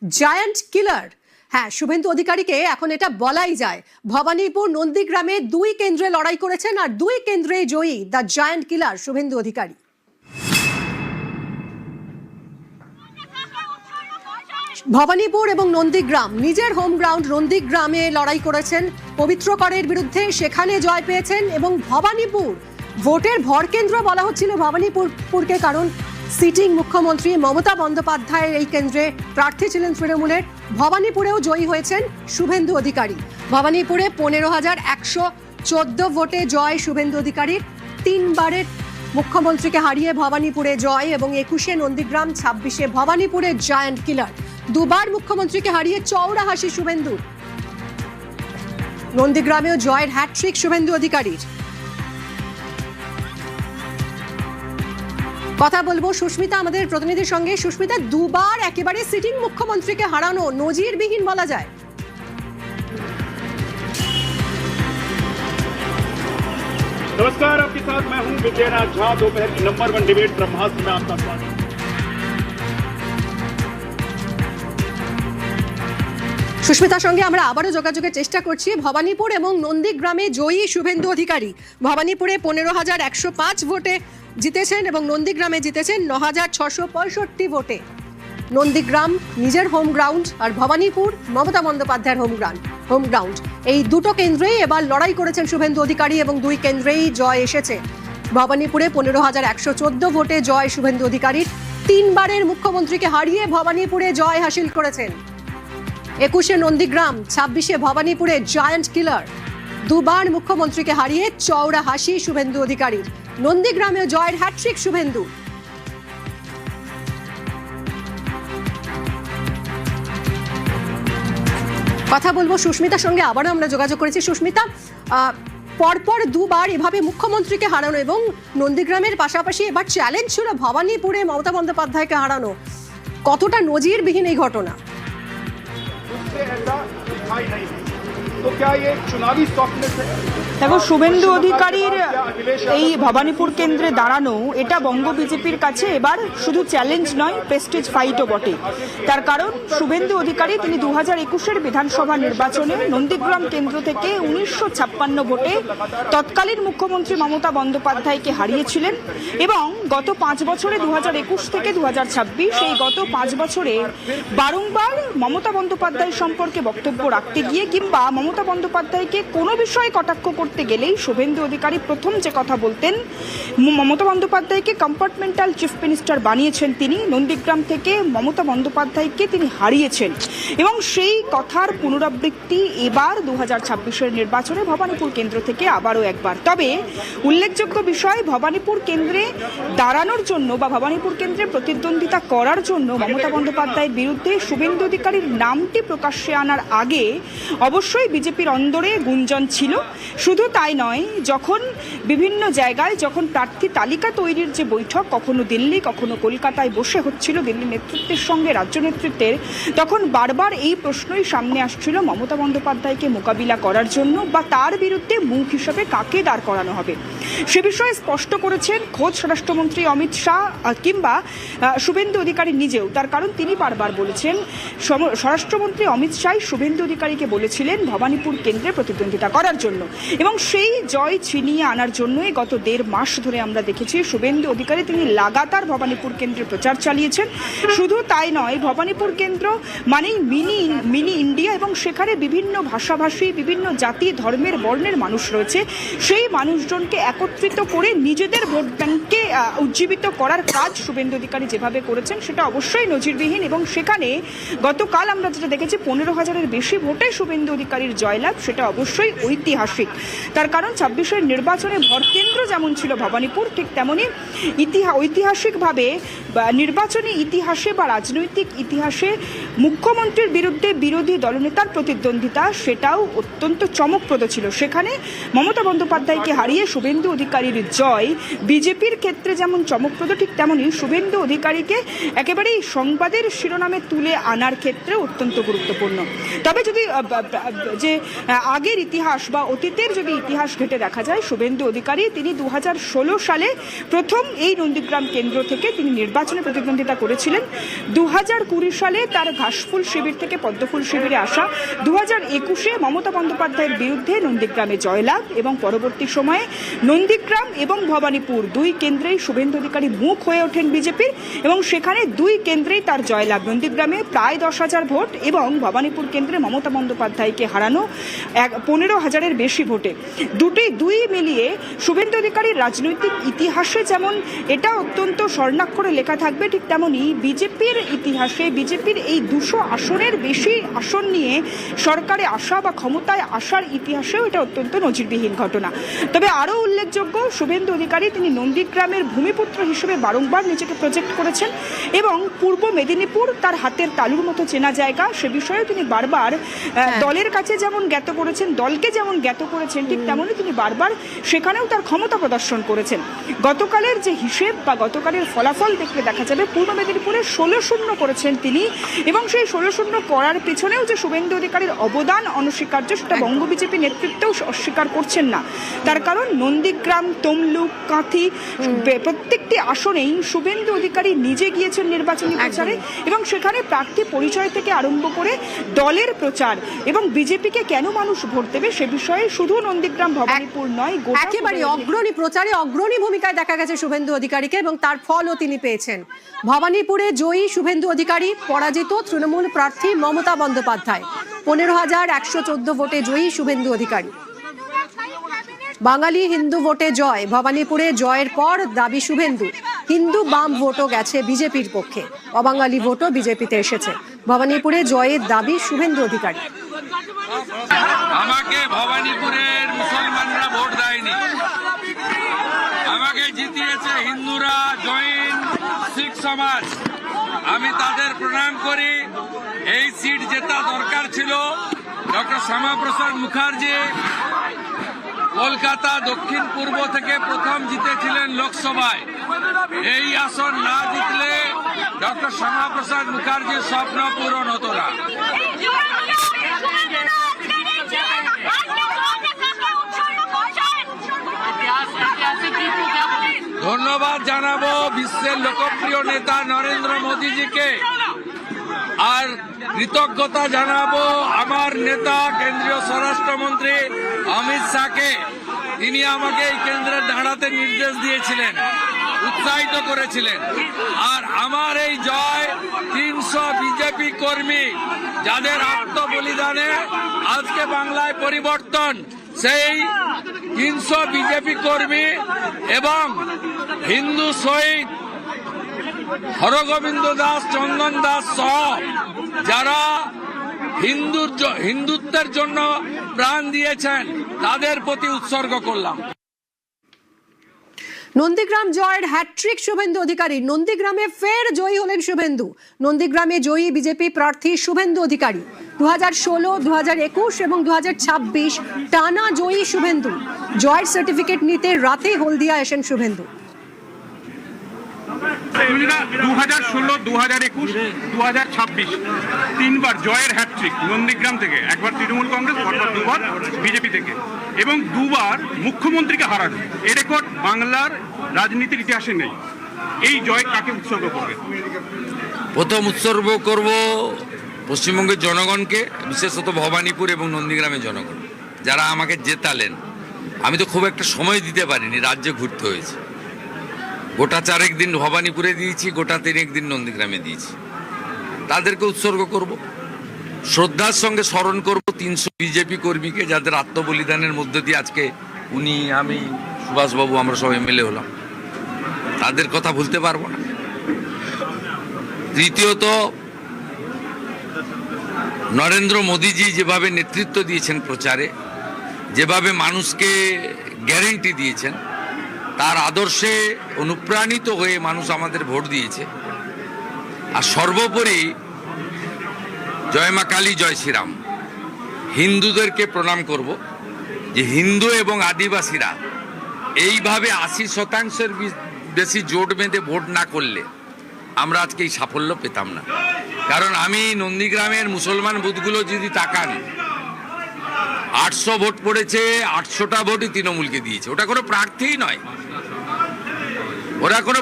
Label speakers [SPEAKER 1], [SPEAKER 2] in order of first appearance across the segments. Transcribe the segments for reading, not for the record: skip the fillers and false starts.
[SPEAKER 1] Giant killer. হ্যাঁ, শুভেন্দু অধিকারীকে এখন এটা বলাই যায়। ভবানীপুর নন্দীগ্রামে 2 কেন্দ্রে লড়াই করেছেন আর 2 কেন্দ্রে জয়ী the giant killer Suvendu Adhikari. Bhabanipur এবং নন্দীগ্রাম, নিজের হোম গ্রাউন্ড নন্দীগ্রামে লড়াই করেছেন পবিত্র করের বিরুদ্ধে, সেখানে জয় পেয়েছেন। এবং ভবানীপুর ভোটের ভরকেন্দ্র বলা হচ্ছিল ভবানীপুরকে, কারণ সিটিং মুখ্যমন্ত্রী মমতা বন্দ্যোপাধ্যায়ের এই কেন্দ্রে প্রার্থী ছিলেন তৃণমূলের। ভবানীপুরেও জয়ী হয়েছেন শুভেন্দু অধিকারী। ভবানীপুরে 15,114 ভোটে জয় শুভেন্দু অধিকারীর। 3 বারের মুখ্যমন্ত্রীকে হারিয়ে ভবানীপুরে জয় এবং 21-এ নন্দীগ্রাম, 26-এ ভবানীপুরের জায়ান্ট কিলার। 2 বার মুখ্যমন্ত্রীকে হারিয়ে চওড়া হাসি শুভেন্দু। নন্দীগ্রামেও জয়ের হ্যাটট্রিক শুভেন্দু অধিকারীর। কথা বলবো সুস্মিতা আমাদের প্রতিনিধির সঙ্গে। সুস্মিতা, 2 বার একেবারে সিটিং মুখ্যমন্ত্রীকে হারানো নজিরবিহীন বলা যায়।
[SPEAKER 2] नमस्कार, आपके साथ मैं हूं विजयराज झा। दोपहर की नंबर 1 डिबेट ब्रह्मास्त्र में आपका स्वागत।
[SPEAKER 1] সুস্মিতার সঙ্গে আমরা আবারও যোগাযোগের চেষ্টা করছি। ভবানীপুর এবং নন্দীগ্রামে জয়ী শুভেন্দু অধিকারী। ভবানীপুরে 15,105 ভোটে জিতেছেন এবং নন্দীগ্রামে জিতেছেন 9,665 ভোটে। নন্দীগ্রাম নিজের হোম গ্রাউন্ড আর ভবানীপুর মমতা বন্দ্যোপাধ্যায়ের হোম গ্রাউন্ড। এই দুটো কেন্দ্রেই এবার লড়াই করেছেন শুভেন্দু অধিকারী এবং 2 কেন্দ্রেই জয় এসেছে। ভবানীপুরে 15,114 ভোটে জয় শুভেন্দু অধিকারীর। 3 বারের মুখ্যমন্ত্রীকে হারিয়ে ভবানীপুরে জয় হাসিল করেছেন। 21-এ নন্দীগ্রাম, 26-এ ভবানীপুরে জায়ান্ট কিলার। 2 বার মুখ্যমন্ত্রীকে হারিয়ে চওড়া হাসি শুভেন্দু অধিকারীর। নন্দীগ্রামেও জয়ের হ্যাটট্রিক শুভেন্দু। কথা বলবো সুস্মিতার সঙ্গে, আবারও আমরা যোগাযোগ করেছি। সুস্মিতা, পরপর 2 বার এভাবে মুখ্যমন্ত্রীকে হারানো এবং নন্দীগ্রামের পাশাপাশি এবার চ্যালেঞ্জ ছিল ভবানীপুরে মমতা বন্দ্যোপাধ্যায়কে হারানো, কতটা নজিরবিহীন এই ঘটনা?
[SPEAKER 3] দেখো, শুভেন্দু অধিকারীর এই ভবানীপুর কেন্দ্রে দাঁড়ানো এটা বঙ্গ বিজেপির কাছে এবার শুধু চ্যালেঞ্জ নয়, প্রেস্টিজ ফাইটও বটে। তার কারণ শুভেন্দু অধিকারী তিনি 2021-এর বিধানসভা নির্বাচনে নন্দীগ্রাম কেন্দ্র থেকে 1956 ভোটে তৎকালীন মুখ্যমন্ত্রী মমতা বন্দ্যোপাধ্যায়কে হারিয়েছিলেন এবং গত 5 বছরে 2021 থেকে 2026 এই গত 5 বছরে বারংবার মমতা বন্দ্যোপাধ্যায় সম্পর্কে বক্তব্য রাখতে গিয়ে কিংবা মমতা বন্দ্যোপাধ্যায়কে কোনো বিষয়ে কটাক্ষ করতে গেলেই শুভেন্দু অধিকারী প্রথম যে কথা বলতেন, মমতা বন্দ্যোপাধ্যায়কে কম্পার্টমেন্টাল চিফ মিনিস্টার বানিয়েছেন তিনি, নন্দীগ্রাম থেকে মমতা বন্দ্যোপাধ্যায়কে তিনি হারিয়েছেন এবং সেই কথার পুনরাবৃত্তি এবার 2026-এর নির্বাচনে ভবানীপুর কেন্দ্র থেকে আবারও একবার। তবে উল্লেখযোগ্য বিষয়, ভবানীপুর কেন্দ্রে দাঁড়ানোর জন্য বা ভবানীপুর কেন্দ্রে প্রতিদ্বন্দ্বিতা করার জন্য মমতা বন্দ্যোপাধ্যায়ের বিরুদ্ধে শুভেন্দু অধিকারীর নামটি প্রকাশ্যে আনার আগে অবশ্যই বিজেপির অন্দরে গুঞ্জন ছিল। শুধু তাই নয়, যখন বিভিন্ন জায়গায় যখন প্রার্থী তালিকা তৈরির যে বৈঠক কখনো দিল্লি কখনো কলকাতায় বসে হচ্ছিল দিল্লি নেতৃত্বের সঙ্গে রাজ্য নেতৃত্বের, তখন বারবার এই প্রশ্নই সামনে আসছিল মমতা বন্দ্যোপাধ্যায়কে মোকাবিলা করার জন্য বা তার বিরুদ্ধে মুখ হিসেবে কাকে দাঁড় করানো হবে। সে বিষয়ে স্পষ্ট করেছেন খোদ স্বরাষ্ট্রমন্ত্রী অমিত শাহ কিংবা শুভেন্দু অধিকারী নিজেও। তার কারণ তিনি বারবার বলেছেন, স্বরাষ্ট্রমন্ত্রী অমিত শাহ শুভেন্দু অধিকারীকে বলেছিলেন ভবানীপুর কেন্দ্রে প্রতিদ্বন্দ্বিতা করার জন্য এবং সেই জয় ছিনিয়ে আনার জন্যই গত 1.5 মাস ধরে আমরা দেখেছি শুভেন্দু অধিকারী তিনি লাগাতার ভবানীপুর কেন্দ্রে প্রচার চালিয়েছেন। শুধু তাই নয়, ভবানীপুর কেন্দ্র মানেই মিনি ইন্ডিয়া এবং সেখানে বিভিন্ন ভাষাভাষী বিভিন্ন জাতি ধর্মের বর্ণের মানুষ রয়েছে। সেই মানুষজনকে একত্রিত করে নিজেদের ভোট ব্যাংককে উজ্জীবিত করার কাজ শুভেন্দু অধিকারী যেভাবে করেছেন সেটা অবশ্যই নজিরবিহীন এবং সেখানে গতকাল আমরা যেটা দেখেছি 15,000-এর বেশি ভোটে শুভেন্দু অধিকারীর জয়লাভ, সেটা অবশ্যই ঐতিহাসিক। তার কারণ 26-এর নির্বাচনে ভরকেন্দ্র যেমন ছিল ভবানীপুর, ঠিক তেমনই ঐতিহাসিকভাবে নির্বাচনী ইতিহাসে বা রাজনৈতিক ইতিহাসে মুখ্যমন্ত্রীর বিরুদ্ধে বিরোধী দলনেতার প্রতিদ্বন্দ্বিতা সেটাও অত্যন্ত চমকপ্রদ ছিল। সেখানে মমতা বন্দ্যোপাধ্যায়কে হারিয়ে শুভেন্দু অধিকারীর জয় বিজেপির ক্ষেত্রে যেমন চমকপ্রদ, ঠিক তেমনই শুভেন্দু অধিকারীকে একেবারেই সংবাদের শিরোনামে তুলে আনার ক্ষেত্রে অত্যন্ত গুরুত্বপূর্ণ। তবে যদি যে আগের ইতিহাস বা অতীতের যদি ইতিহাস ঘেটে দেখা যায়, শুভেন্দু অধিকারী তিনি 2016 সালে প্রথম এই নন্দীগ্রাম কেন্দ্র থেকে তিনি নির্বাচনে প্রতিদ্বন্দ্বিতা করেছিলেন। 2020 সালে তার কাশফুল শিবির থেকে পদ্মফুল শিবিরে আসা 2021-এ মমতা বন্দ্যোপাধ্যায়ের বিরুদ্ধে নন্দীগ্রামে জয়লাভ এবং পরবর্তী সময়ে নন্দীগ্রাম এবং ভবানীপুর দুই কেন্দ্রেই শুভেন্দু অধিকারী মুখ হয়ে ওঠেন বিজেপির এবং সেখানে দুই কেন্দ্রেই তার জয়লাভ। নন্দীগ্রামে প্রায় 10,000 ভোট এবং ভবানীপুর কেন্দ্রে মমতা বন্দ্যোপাধ্যায়কে হারানো 15,000-এর বেশি ভোটে। দুই মিলিয়ে শুভেন্দু অধিকারীর রাজনৈতিক ইতিহাসে যেমন এটা অত্যন্ত স্বর্ণাক্ষরে লেখা থাকবে, ঠিক তেমনই বিজেপির ইতিহাসে বিজেপির এই 200 আসনের বেশি আসন নিয়ে সরকারে আসা বা ক্ষমতায় আসার ইতিহাসেও এটা অত্যন্ত নজিরবিহীন ঘটনা। তবে আরও উল্লেখযোগ্য, শুভেন্দু অধিকারী তিনি নন্দীগ্রামের ভূমিপুত্র হিসেবে বারংবার নিজেকে প্রজেক্ট করেছেন এবং পূর্ব মেদিনীপুর তার হাতের তালুর মতো চেনা জায়গা, সে বিষয়ে তিনি বারবার দলের কাছে যেমন জ্ঞাত করেছেন, দলকে যেমন জ্ঞাত করেছেন, ঠিক তেমনই তিনি বারবার সেখানেও তার ক্ষমতা প্রদর্শন করেছেন। গতকালের যে হিসেব বা গতকালের ফলাফল দেখলে দেখা যাবে পূর্ব মেদিনীপুরে 16-0 করেছেন তিনি এবং সেই 16-0 করার পেছনেও যে শুভেন্দু অধিকারীর অবদান অনস্বীকার্য, সেটা বঙ্গ বিজেপি নেতৃত্বেও অস্বীকার করছেন না। তার কারণ নন্দীগ্রাম, তমলুক, কাঁথি প্রত্যেকটি আসনেই শুভেন্দু অধিকারী নিজে গিয়েছেন নির্বাচনী প্রচারে এবং সেখানে প্রার্থী পরিচয় থেকে আরম্ভ করে দলের প্রচার এবং বিজেপিকে কেন মানুষ ভোট দেবে সে বিষয়ে শুধু নন্দীগ্রাম ভবানীপুর নয়,
[SPEAKER 1] একেবারে অগ্রণী প্রচারে অগ্রণী ভূমিকায় দেখা গেছে শুভেন্দু অধিকারীকে এবং তার ফলও তিনি পেয়েছেন। ভবানীপুরে জয়ী শুভেন্দু অধিকারী, পরাজিত তৃণমূল প্রার্থী মমতা বন্দ্যোপাধ্যায়। 15,114 ভোটে জয়ী শুভেন্দু অধিকারী। বাঙালি হিন্দু ভোটে জয়। ভবানীপুরে জয়ের পর দাবি শুভেন্দু, হিন্দু বাম ভোটও গেছে বিজেপির পক্ষে, অবাঙালি ভোটও বিজেপিতে এসেছে। ভবানীপুরে জয়ের দাবি শুভেন্দু অধিকারী।
[SPEAKER 4] আমাকে ভবানীপুরের মুসলমানরা ভোট দেয়নি, আমাকে জিতিয়েছে হিন্দুরা, জৈন, শিখ সমাজ। আমি তাদের প্রণাম করি। এই সিট জেতা দরকার ছিল। ডক্টর শ্যামাপ্রসাদ মুখার্জি কলকাতা দক্ষিণ পূর্ব থেকে প্রথম জিতেছিলেন লোকসভায়। এই আসন না জিতলে ডক্টর শ্যামাপ্রসাদ মুখার্জির স্বপ্ন পূরণ হতো না। ধন্যবাদ জানাবো বিশ্বের লোকপ্রিয় নেতা নরেন্দ্র মোদীজিকে, আর কৃতজ্ঞতা জানাবো আমার নেতা কেন্দ্রীয় স্বরাষ্ট্রমন্ত্রী অমিত শাহকে। তিনি আমাকে এই কেন্দ্রে দাঁড়াতে নির্দেশ দিয়েছিলেন, উৎসাহিত করেছিলেন। আর আমার এই জয় 300 বিজেপি কর্মী যাদের আত্মবলিদানে আজকে বাংলায় পরিবর্তন, সেই 300 বিজেপি কর্মী এবং হিন্দু শহীদ হরগোবিন্দ দাস, চন্দন দাস সহ যারা হিন্দুত্বের জন্য প্রাণ দিয়েছেন তাদের প্রতি উৎসর্গ করলাম।
[SPEAKER 1] নন্দীগ্রাম জয়ের হ্যাট্রিক শুভেন্দু অধিকারী। নন্দীগ্রামে ফের জয়ী হলেন শুভেন্দু। নন্দীগ্রামে জয়ী বিজেপি প্রার্থী শুভেন্দু অধিকারী। 2016, 2021 এবং 2026 টানা জয়ী শুভেন্দু। জয়ের সার্টিফিকেট নিতে রাতে হলদিয়া আসেন শুভেন্দু।
[SPEAKER 2] 2016, 2021, 2026 তিনবার জয়ের হ্যাট্রিক নন্দীগ্রাম থেকে, একবার তৃণমূল কংগ্রেস, পরপর দুবার বিজেপি থেকে এবং দুবার মুখ্যমন্ত্রীকে হারানো। এ রেকর্ড বাংলার রাজনীতির ইতিহাসে নেই। এই জয় কাকে উৎসর্গ করবে?
[SPEAKER 4] প্রথম উৎসর্গ করব পশ্চিমবঙ্গের জনগণকে, বিশেষত ভবানীপুর এবং নন্দীগ্রামের জনগণ যারা আমাকে জেতালেন। আমি তো খুব একটা সময় দিতে পারিনি, রাজ্যে ঘুরতে হয়েছে। গোটা 4 দিন ভবানীপুরে দিয়েছি, গোটা 3 দিন নন্দীগ্রামে দিয়েছি। তাদেরকে উৎসর্গ করব, শ্রদ্ধার সঙ্গে স্মরণ করব 300 বিজেপি কর্মীকে যাদের আত্মবলিদানের মধ্য দিয়ে আজকে উনি, আমি, সুভাষবাবু আমরা সব এমএলএ হলাম। তাদের কথা ভুলতে পারবো না। তৃতীয়ত, নরেন্দ্র মোদীজি যেভাবে নেতৃত্ব দিয়েছেন প্রচারে, যেভাবে মানুষকে গ্যারেন্টি দিয়েছেন, তার আদর্শে অনুপ্রাণিত হয়ে মানুষ আমাদের ভোট দিয়েছে। আর সর্বোপরি জয় মা কালী, জয় শ্রীরাম। হিন্দুদেরকে প্রণাম করব যে হিন্দু এবং আদিবাসীরা এইভাবে 80% বেশি জোট বেঁধে ভোট না করলে আমরা আজকে এই সাফল্য পেতাম না। কারণ আমি নন্দীগ্রামের মুসলমান বুথগুলো যদি তাকান, 800 ভোট পড়েছে, 800টা ভোটই তৃণমূলকে দিয়েছে। ওটা কোনো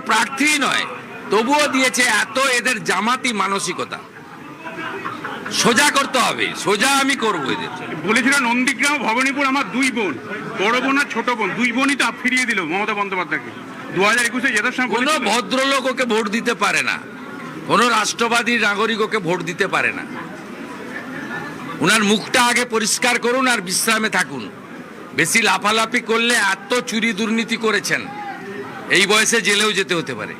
[SPEAKER 4] প্রার্থীই নয়, তবুও দিয়েছে। এত এদের জামাতি মানসিকতা। সোজা করতে হবে, সোজা আমি করবো এদের।
[SPEAKER 2] বলেছিল নন্দীগ্রাম ভবানীপুর আমার দুই বোন, বড় বোন আর ছোট বোন, দুই বোনই তো ফিরিয়ে দিল মমতা বন্দ্যোপাধ্যায়কে 2021-এ জেতার সময়।
[SPEAKER 4] কোনো ভদ্রলোক ওকে ভোট দিতে পারে না, কোনো রাষ্ট্রবাদী নাগরিক ওকে ভোট দিতে পারে না। উনার মুখটা আগে পরিষ্কার করুন আর বিশ্রামে থাকুন। বেশি লাফালাফি করলে এত চুরি দুর্নীতি করেছেন, এই বয়সে জেলেও যেতে হতে পারে।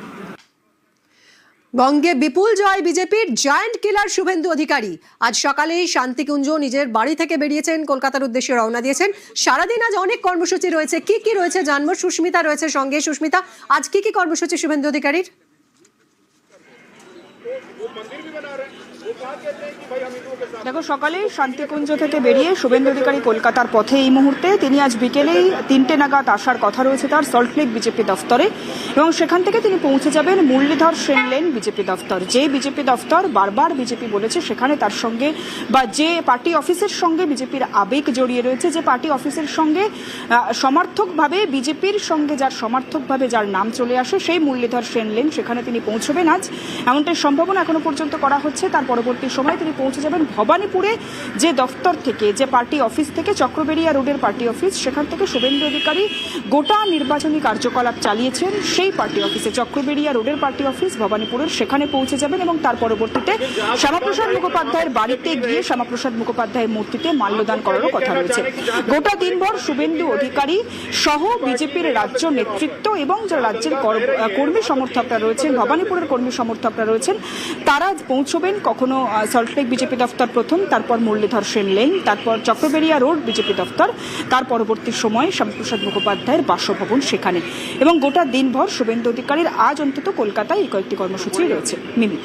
[SPEAKER 1] বঙ্গে বিপুল জয় বিজেপির, জায়ান্ট কিলার শুভেন্দু অধিকারী আজ সকালেই শান্তিকুঞ্জ নিজের বাড়ি থেকে বেরিয়েছেন, কলকাতার উদ্দেশ্যে রওনা দিয়েছেন। সারাদিন আজ অনেক কর্মসূচি রয়েছে, কি কি রয়েছে জানবো। সুস্মিতা রয়েছে সঙ্গে। সুস্মিতা, আজ কি কি কর্মসূচি শুভেন্দু অধিকারীর?
[SPEAKER 3] দেখো, সকালে শান্তিকুঞ্জ থেকে বেরিয়ে শুভেন্দু অধিকারী কলকাতার পথে এই মুহূর্তে। তিনি আজ বিকেলেই 3টে নাগাদ আসার কথা রয়েছে তার সল্টলেক বিজেপি দফতরে, এবং সেখান থেকে তিনি পৌঁছে যাবেন মুরলীধর সেন লেন বিজেপি দফতর। যে বিজেপি দফতর বারবার বিজেপি বলেছে সেখানে তার সঙ্গে বা যে পার্টি অফিসের সঙ্গে বিজেপির আবেগ জড়িয়ে রয়েছে, যে পার্টি অফিসের সঙ্গে সমর্থকভাবে বিজেপির সঙ্গে যার নাম চলে আসে, সেই মুরলীধর সেন লেন সেখানে তিনি পৌঁছবেন আজ, এমনটাই সম্ভাবনা এখনো পর্যন্ত করা হচ্ছে। তার পরবর্তী সময় তিনি পৌঁছে যাবেন ভবানীপুরে, যে দফতর থেকে, যে পার্টি অফিস থেকে, চক্রবেড়িয়া রোডের পার্টি অফিস, সেখান থেকে শুভেন্দু অধিকারী গোটা নির্বাচনী কার্যকলাপ চালিয়েছেন সেই পার্টি অফিসে, চক্রবেড়িয়া রোডের পার্টি অফিস ভবানীপুরের, সেখানে পৌঁছে যাবেন এবং তার পরবর্তীতে শ্যামাপ্রসাদ মুখোপাধ্যায়ের বাড়িতে গিয়ে শ্যামাপ্রসাদ মুখোপাধ্যায়ের মূর্তিতে মাল্যদান করারও কথা রয়েছে। গোটা দিনভর শুভেন্দু অধিকারী সহ বিজেপির রাজ্য নেতৃত্ব এবং যারা রাজ্যের কর্মী সমর্থকরা রয়েছেন, ভবানীপুরের কর্মী সমর্থকরা রয়েছেন, তারা পৌঁছবেন কখনো সল্টলেক বিজেপি দফতর প্রথম, তারপর মুরলীধর সেন লেন, তারপর চক্রবেড়িয়া রোড বিজেপি দফতর, তার পরবর্তী সময়ে শ্যামাপ্রসাদ মুখোপাধ্যায়ের বাসভবন সেখানে। এবং গোটা দিনভর শুভেন্দু অধিকারীর আজ অন্তত কলকাতায় এই কয়েকটি কর্মসূচি রয়েছে। মিমি।